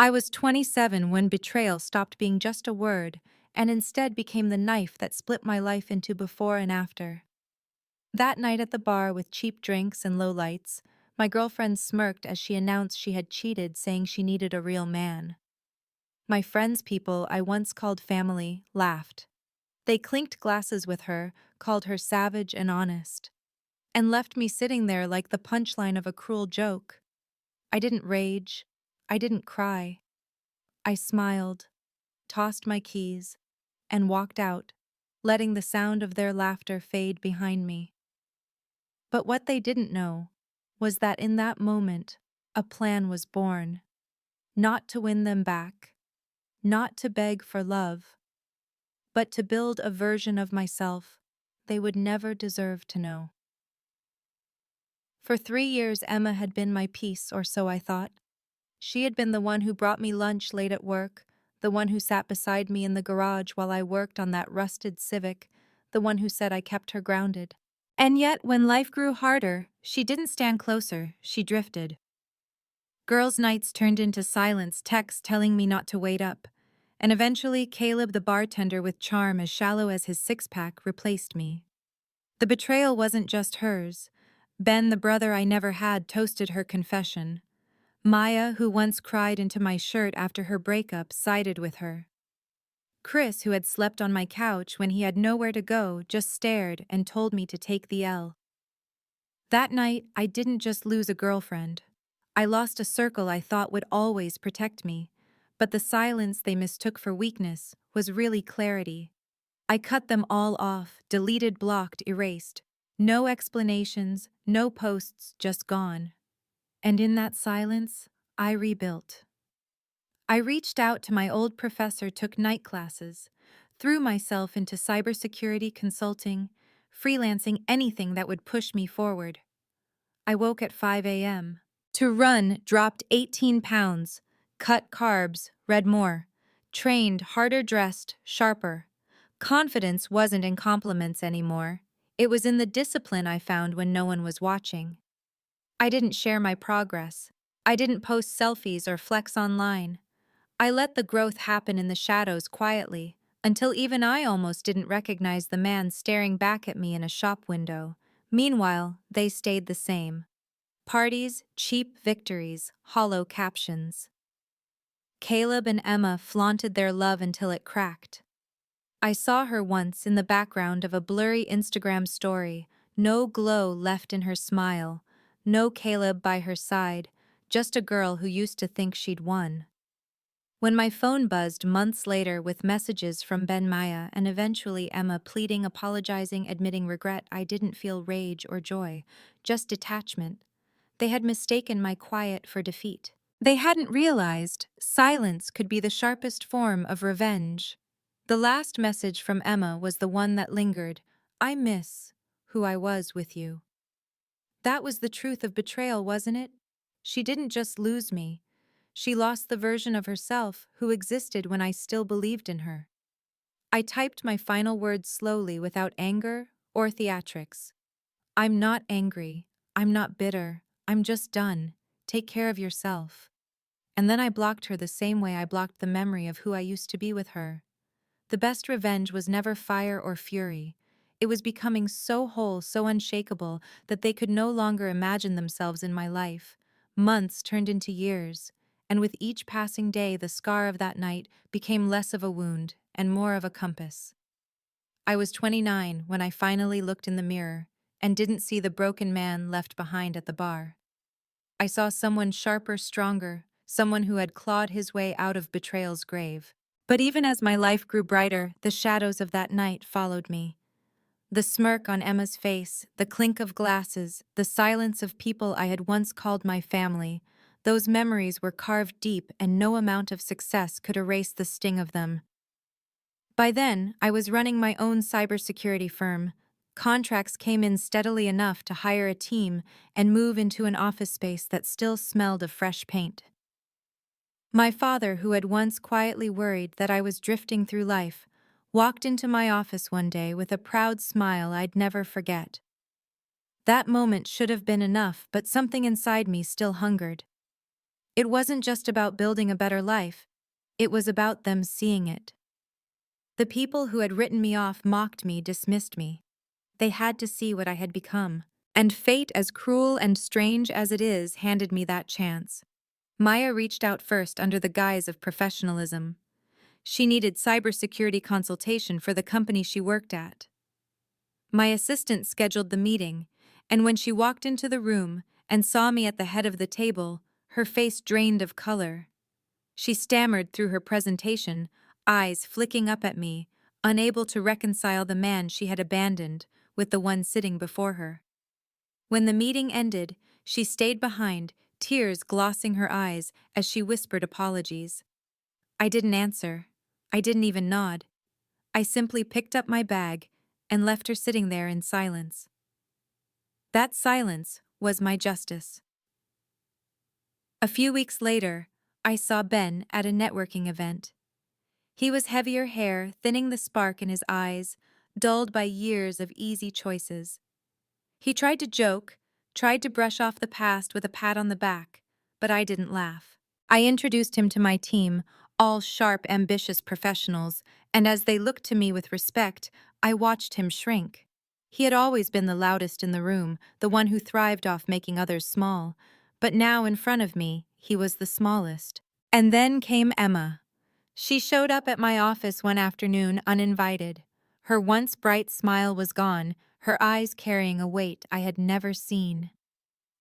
I was 27 when betrayal stopped being just a word and instead became the knife that split my life into before and after. That night at the bar with cheap drinks and low lights, my girlfriend smirked as she announced she had cheated, saying she needed a real man. My friends, people I once called family, laughed. They clinked glasses with her, called her savage and honest, and left me sitting there like the punchline of a cruel joke. I didn't rage. I didn't cry. I smiled, tossed my keys, and walked out, letting the sound of their laughter fade behind me. But what they didn't know was that in that moment, a plan was born. Not to win them back, not to beg for love, but to build a version of myself they would never deserve to know. For 3 years, Emma had been my peace, or so I thought. She had been the one who brought me lunch late at work, the one who sat beside me in the garage while I worked on that rusted Civic, the one who said I kept her grounded. And yet, when life grew harder, she didn't stand closer, she drifted. Girls' nights turned into silence, texts telling me not to wait up. And eventually, Caleb, the bartender with charm as shallow as his six-pack, replaced me. The betrayal wasn't just hers. Ben, the brother I never had, toasted her confession. Maya, who once cried into my shirt after her breakup, sided with her. Chris, who had slept on my couch when he had nowhere to go, just stared and told me to take the L. That night, I didn't just lose a girlfriend. I lost a circle I thought would always protect me, but the silence they mistook for weakness was really clarity. I cut them all off, deleted, blocked, erased. No explanations, no posts, just gone. And in that silence, I rebuilt. I reached out to my old professor, took night classes, threw myself into cybersecurity consulting, freelancing, anything that would push me forward. I woke at 5 a.m. To run, dropped 18 pounds, cut carbs, read more, trained harder, dressed sharper. Confidence wasn't in compliments anymore. It was in the discipline I found when no one was watching. I didn't share my progress. I didn't post selfies or flex online. I let the growth happen in the shadows quietly, until even I almost didn't recognize the man staring back at me in a shop window. Meanwhile, they stayed the same. Parties, cheap victories, hollow captions. Caleb and Emma flaunted their love until it cracked. I saw her once in the background of a blurry Instagram story, no glow left in her smile, no Caleb by her side, just a girl who used to think she'd won. When my phone buzzed months later with messages from Ben, Maya, and eventually Emma pleading, apologizing, admitting regret, I didn't feel rage or joy, just detachment. They had mistaken my quiet for defeat. They hadn't realized silence could be the sharpest form of revenge. The last message from Emma was the one that lingered. I miss who I was with you. That was the truth of betrayal, wasn't it? She didn't just lose me. She lost the version of herself who existed when I still believed in her. I typed my final words slowly without anger or theatrics. I'm not angry. I'm not bitter. I'm just done. Take care of yourself. And then I blocked her the same way I blocked the memory of who I used to be with her. The best revenge was never fire or fury. It was becoming so whole, so unshakable, that they could no longer imagine themselves in my life. Months turned into years, and with each passing day the scar of that night became less of a wound and more of a compass. I was 29 when I finally looked in the mirror and didn't see the broken man left behind at the bar. I saw someone sharper, stronger, someone who had clawed his way out of betrayal's grave. But even as my life grew brighter, the shadows of that night followed me. The smirk on Emma's face, the clink of glasses, the silence of people I had once called my family, those memories were carved deep and no amount of success could erase the sting of them. By then, I was running my own cybersecurity firm. Contracts came in steadily enough to hire a team and move into an office space that still smelled of fresh paint. My father, who had once quietly worried that I was drifting through life, walked into my office one day with a proud smile I'd never forget. That moment should have been enough, but something inside me still hungered. It wasn't just about building a better life, it was about them seeing it. The people who had written me off mocked me, dismissed me. They had to see what I had become. And fate, as cruel and strange as it is, handed me that chance. Maya reached out first under the guise of professionalism. She needed cybersecurity consultation for the company she worked at. My assistant scheduled the meeting, and when she walked into the room and saw me at the head of the table, her face drained of color. She stammered through her presentation, eyes flicking up at me, unable to reconcile the man she had abandoned with the one sitting before her. When the meeting ended, she stayed behind, tears glossing her eyes as she whispered apologies. I didn't answer. I didn't even nod. I simply picked up my bag and left her sitting there in silence. That silence was my justice. A few weeks later, I saw Ben at a networking event. He was heavier hair, thinning the spark in his eyes, dulled by years of easy choices. He tried to joke, tried to brush off the past with a pat on the back, but I didn't laugh. I introduced him to my team, all sharp, ambitious professionals, and as they looked to me with respect, I watched him shrink. He had always been the loudest in the room, the one who thrived off making others small, but now in front of me, he was the smallest. And then came Emma. She showed up at my office one afternoon uninvited. Her once bright smile was gone, her eyes carrying a weight I had never seen.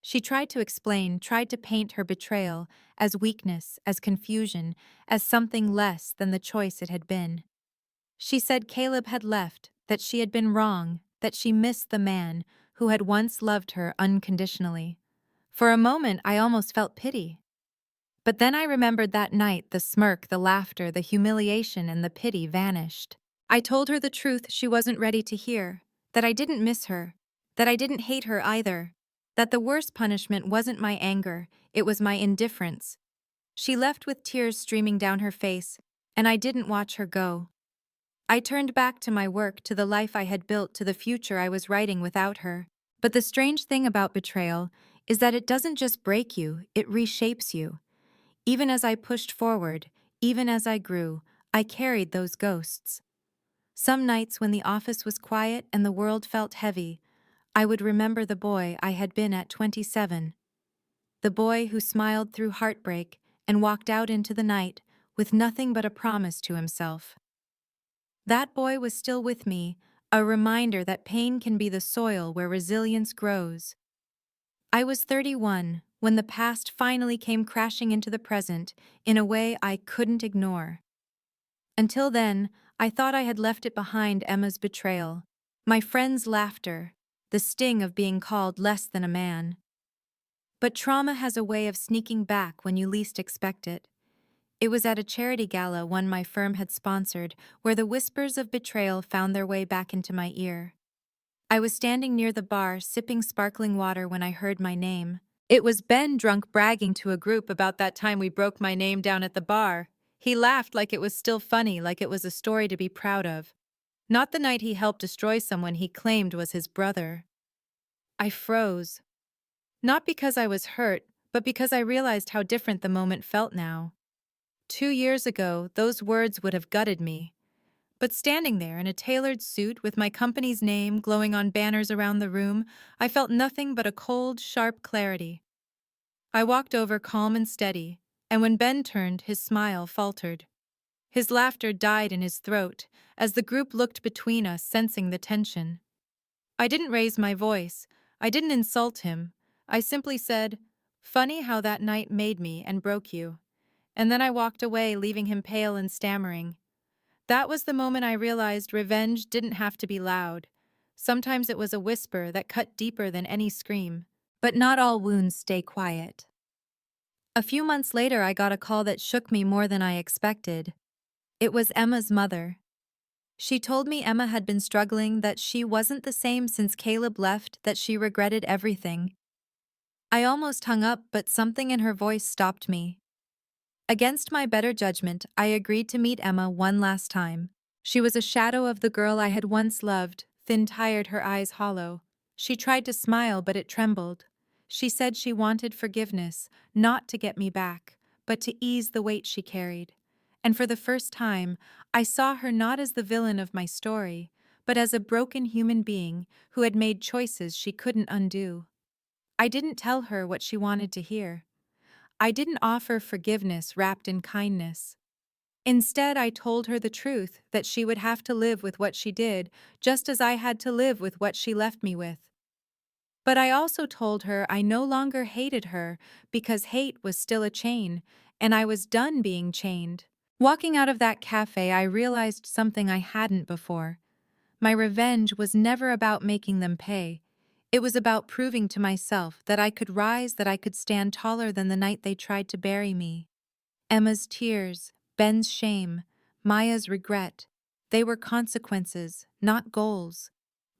She tried to explain, tried to paint her betrayal as weakness, as confusion, as something less than the choice it had been. She said Caleb had left, that she had been wrong, that she missed the man who had once loved her unconditionally. For a moment, I almost felt pity. But then I remembered that night, the smirk, the laughter, the humiliation, and the pity vanished. I told her the truth she wasn't ready to hear, that I didn't miss her, that I didn't hate her either, that the worst punishment wasn't my anger, it was my indifference. She left with tears streaming down her face, and I didn't watch her go. I turned back to my work, to the life I had built, to the future I was writing without her. But the strange thing about betrayal is that it doesn't just break you, it reshapes you. Even as I pushed forward, even as I grew, I carried those ghosts. Some nights when the office was quiet and the world felt heavy, I would remember the boy I had been at 27. The boy who smiled through heartbreak and walked out into the night with nothing but a promise to himself. That boy was still with me, a reminder that pain can be the soil where resilience grows. I was 31 when the past finally came crashing into the present in a way I couldn't ignore. Until then, I thought I had left it behind: Emma's betrayal, my friend's laughter, the sting of being called less than a man. But trauma has a way of sneaking back when you least expect it. It was at a charity gala one my firm had sponsored where the whispers of betrayal found their way back into my ear. I was standing near the bar, sipping sparkling water when I heard my name. It was Ben, drunk, bragging to a group about that time we broke my name down at the bar. He laughed like it was still funny, like it was a story to be proud of. Not the night he helped destroy someone he claimed was his brother. I froze. Not because I was hurt, but because I realized how different the moment felt now. 2 years ago, those words would have gutted me. But standing there in a tailored suit with my company's name glowing on banners around the room, I felt nothing but a cold, sharp clarity. I walked over calm and steady, and when Ben turned, his smile faltered. His laughter died in his throat as the group looked between us, sensing the tension. I didn't raise my voice. I didn't insult him. I simply said, "Funny how that night made me and broke you." And then I walked away, leaving him pale and stammering. That was the moment I realized revenge didn't have to be loud. Sometimes it was a whisper that cut deeper than any scream. But not all wounds stay quiet. A few months later, I got a call that shook me more than I expected. It was Emma's mother. She told me Emma had been struggling, that she wasn't the same since Caleb left, that she regretted everything. I almost hung up, but something in her voice stopped me. Against my better judgment, I agreed to meet Emma one last time. She was a shadow of the girl I had once loved, thin, tired, her eyes hollow. She tried to smile, but it trembled. She said she wanted forgiveness, not to get me back, but to ease the weight she carried. And for the first time, I saw her not as the villain of my story, but as a broken human being who had made choices she couldn't undo. I didn't tell her what she wanted to hear. I didn't offer forgiveness wrapped in kindness. Instead, I told her the truth that she would have to live with what she did, just as I had to live with what she left me with. But I also told her I no longer hated her because hate was still a chain, and I was done being chained. Walking out of that cafe, I realized something I hadn't before. My revenge was never about making them pay. It was about proving to myself that I could rise, that I could stand taller than the night they tried to bury me. Emma's tears, Ben's shame, Maya's regret, they were consequences, not goals.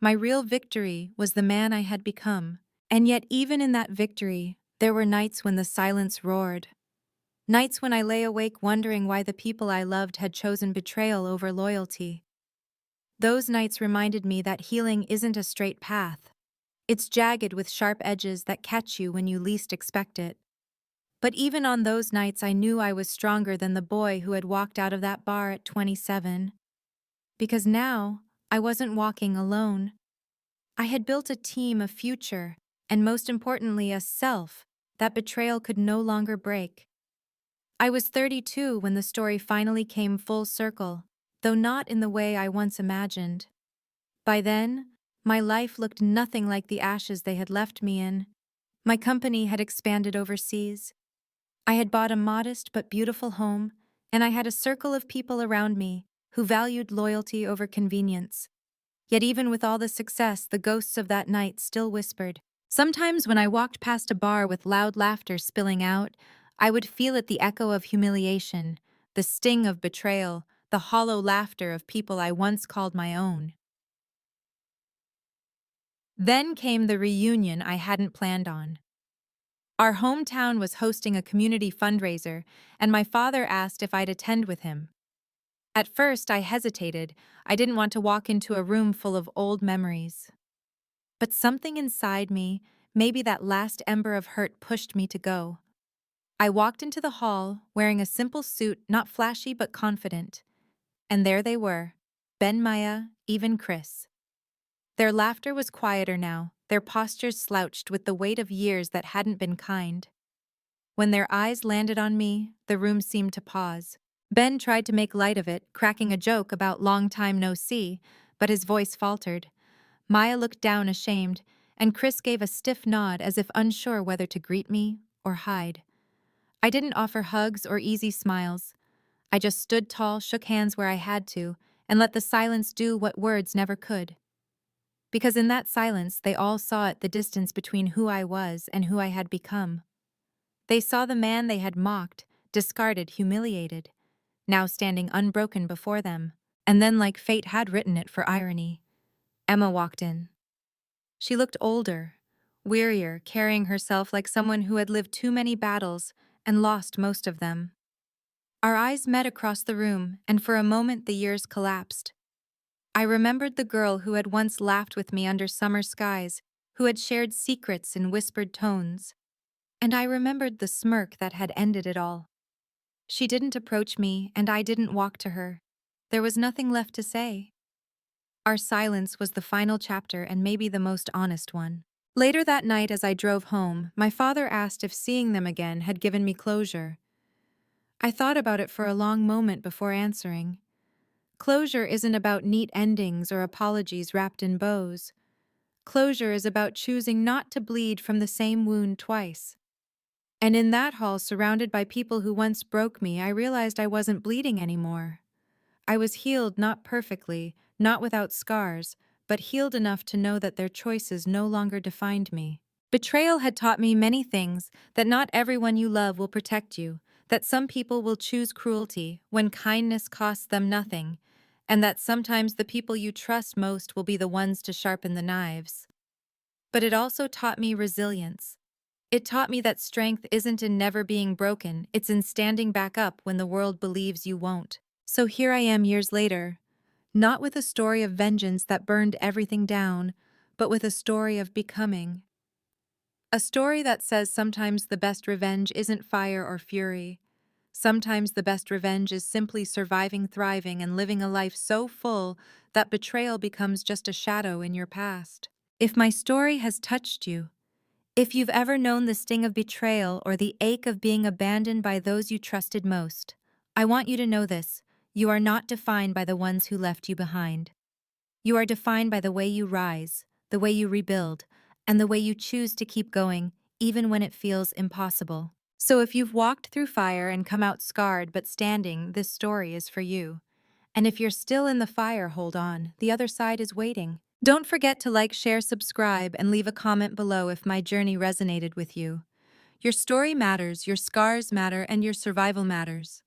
My real victory was the man I had become. And yet, even in that victory, there were nights when the silence roared. Nights when I lay awake wondering why the people I loved had chosen betrayal over loyalty. Those nights reminded me that healing isn't a straight path. It's jagged with sharp edges that catch you when you least expect it. But even on those nights, I knew I was stronger than the boy who had walked out of that bar at 27. Because now, I wasn't walking alone. I had built a team, a future, and most importantly, a self that betrayal could no longer break. I was 32 when the story finally came full circle, though not in the way I once imagined. By then, my life looked nothing like the ashes they had left me in. My company had expanded overseas. I had bought a modest but beautiful home, and I had a circle of people around me who valued loyalty over convenience. Yet even with all the success, the ghosts of that night still whispered. Sometimes when I walked past a bar with loud laughter spilling out, I would feel it the echo of humiliation, the sting of betrayal, the hollow laughter of people I once called my own. Then came the reunion I hadn't planned on. Our hometown was hosting a community fundraiser, and my father asked if I'd attend with him. At first, I hesitated. I didn't want to walk into a room full of old memories. But something inside me, maybe that last ember of hurt, pushed me to go. I walked into the hall, wearing a simple suit, not flashy but confident. And there they were, Ben, Maya, even Chris. Their laughter was quieter now, their postures slouched with the weight of years that hadn't been kind. When their eyes landed on me, the room seemed to pause. Ben tried to make light of it, cracking a joke about long time no see, but his voice faltered. Maya looked down ashamed, and Chris gave a stiff nod as if unsure whether to greet me or hide. I didn't offer hugs or easy smiles. I just stood tall, shook hands where I had to, and let the silence do what words never could. Because in that silence, they all saw it, the distance between who I was and who I had become. They saw the man they had mocked, discarded, humiliated, now standing unbroken before them. And then, like fate had written it for irony, Emma walked in. She looked older, wearier, carrying herself like someone who had lived too many battles and lost most of them. Our eyes met across the room, and for a moment the years collapsed. I remembered the girl who had once laughed with me under summer skies, who had shared secrets in whispered tones. And I remembered the smirk that had ended it all. She didn't approach me, and I didn't walk to her. There was nothing left to say. Our silence was the final chapter and maybe the most honest one. Later that night as I drove home, my father asked if seeing them again had given me closure. I thought about it for a long moment before answering. Closure isn't about neat endings or apologies wrapped in bows. Closure is about choosing not to bleed from the same wound twice. And in that hall, surrounded by people who once broke me, I realized I wasn't bleeding anymore. I was healed, not perfectly, not without scars, but healed enough to know that their choices no longer defined me. Betrayal had taught me many things: that not everyone you love will protect you, that some people will choose cruelty when kindness costs them nothing, and that sometimes the people you trust most will be the ones to sharpen the knives. But it also taught me resilience. It taught me that strength isn't in never being broken, it's in standing back up when the world believes you won't. So here I am years later, not with a story of vengeance that burned everything down, but with a story of becoming. A story that says sometimes the best revenge isn't fire or fury. Sometimes the best revenge is simply surviving, thriving, and living a life so full that betrayal becomes just a shadow in your past. If my story has touched you, if you've ever known the sting of betrayal or the ache of being abandoned by those you trusted most, I want you to know this: you are not defined by the ones who left you behind. You are defined by the way you rise, the way you rebuild, and the way you choose to keep going, even when it feels impossible. So if you've walked through fire and come out scarred but standing, this story is for you. And if you're still in the fire, hold on. The other side is waiting. Don't forget to like, share, subscribe, and leave a comment below if my journey resonated with you. Your story matters, your scars matter, and your survival matters.